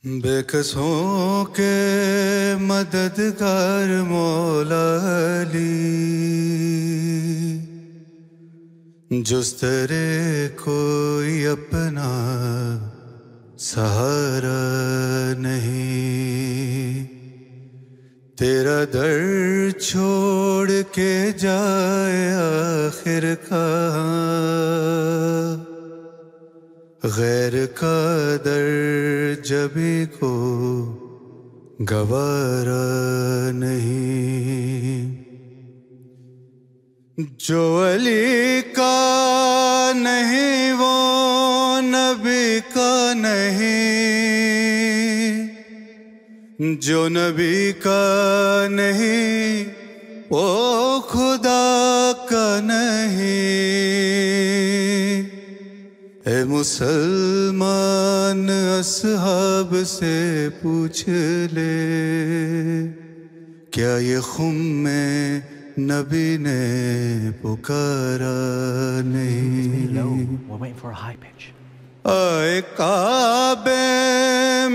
بے کسوں کے مددگار مولا علی، جس تیرے کوئی اپنا سہارا نہیں، تیرا در چھوڑ کے جائے آخر کہاں، غیر کا در جبھی کو گوارا نہیں، جو علی کا نہیں وہ نبی کا نہیں، جو نبی کا نہیں وہ خدا کا نہیں۔ اے مسلمان اصحاب سے پوچھ لے، کیا یہ خم میں نبی نے پکارا نہیں؟ اے کعبے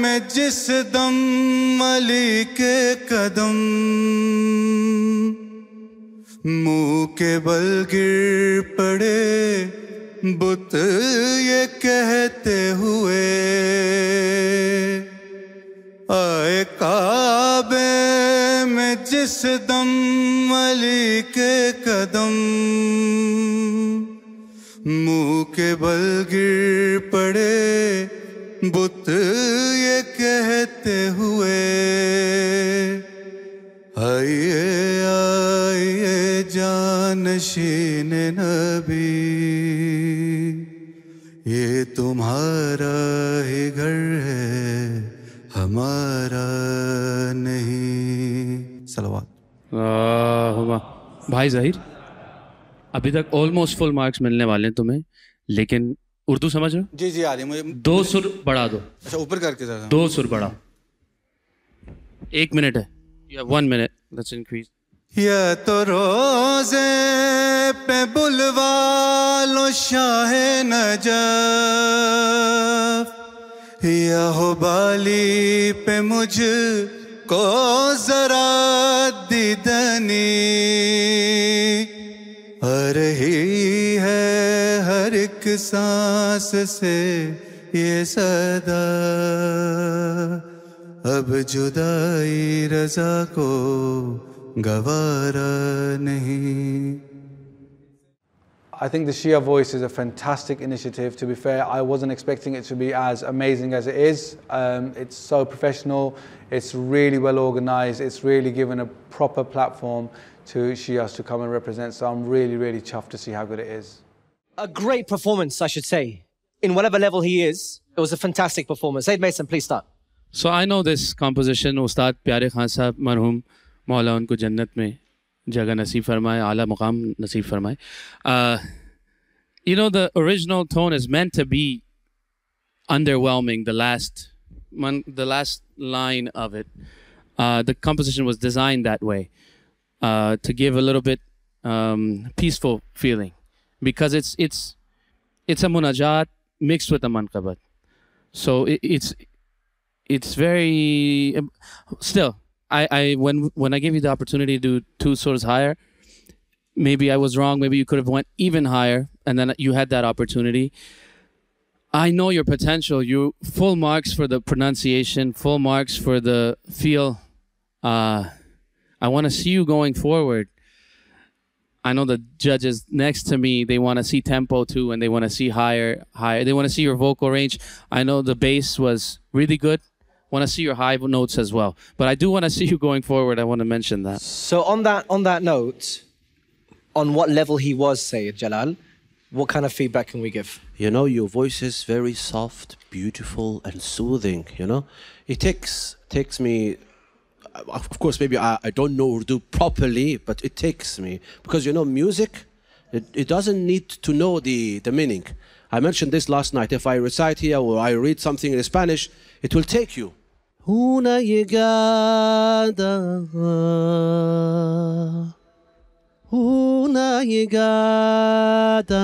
میں جس دم علی کے قدم، منہ کے بل گر پڑے بت یہ کہتے ہوئے، آئے کعبے میں جس دم علی کے قدم، منہ کے بل گر پڑے بت یہ کہتے ہوئے، آئیے آئیے جانشین نبی، یہ تمہارا ہی گھر ہے ہمارا نہیں۔ صلوات۔ بھائی ظہیر، ابھی تک آلموسٹ فل مارکس ملنے والے ہیں تمہیں، لیکن اردو سمجھ رہے ہو؟ جی جی آ رہی ہے مجھے۔ 2 سر بڑھا دو۔ اچھا اوپر کر کے ذرا 2 سر بڑھاؤ۔ 1 منٹ ہے یا 1 منٹ، لیٹس انکریز۔ یا تو روزے پہ بلوا لو شاہ نجف، یا ہو بالی پہ مجھ کو ذرا دیدنی، آ رہی ہے ہر ایک سانس سے یہ صدا، اب جدائی رضا کو گوارا نہیں۔ I think the Shia Voice is a fantastic initiative. To be fair, I wasn't expecting it to be as amazing as it is. It's so professional, it's really well organized, it's really given a proper platform to Shias to come and represent, so I'm really, really chuffed to see how good it is. A great performance, I should say. In whatever level he is, it was a fantastic performance. Zaid Mesum, please start. So I know this composition, Ustad Pyare Khan Sahab marhum, مولا ان کو جنت میں جگہ نصیب فرمائے، اعلیٰ مقام نصیب فرمائے۔ You know, the original tone is meant to be underwhelming, the last line of it. The composition was designed that way, to give a little bit peaceful feeling, because it's a munajat mixed with a manqabat. So it's very still. When I gave you the opportunity to do 2 surahs higher, maybe I was wrong. Maybe you could have went even higher, and then you had that opportunity. I know your potential. You full marks for the pronunciation, full marks for the feel. I want to see you going forward. I know the judges next to me, they want to see tempo too, and they want to see higher. They want to see your vocal range. I know the bass was really good. Want to see your high notes as well, but I do want to see you going forward. I want to mention that. So on that note, on what level he was, Sayyid Jalal, what kind of feedback can we give? You know, your voice is very soft, beautiful, and soothing. You know, it takes me. Of course, maybe I don't know Urdu properly, but it takes me, because you know, music, it doesn't need to know the meaning. I mentioned this last night. If I recite here or I read something in Spanish, it will take you. Una llegada, una llegada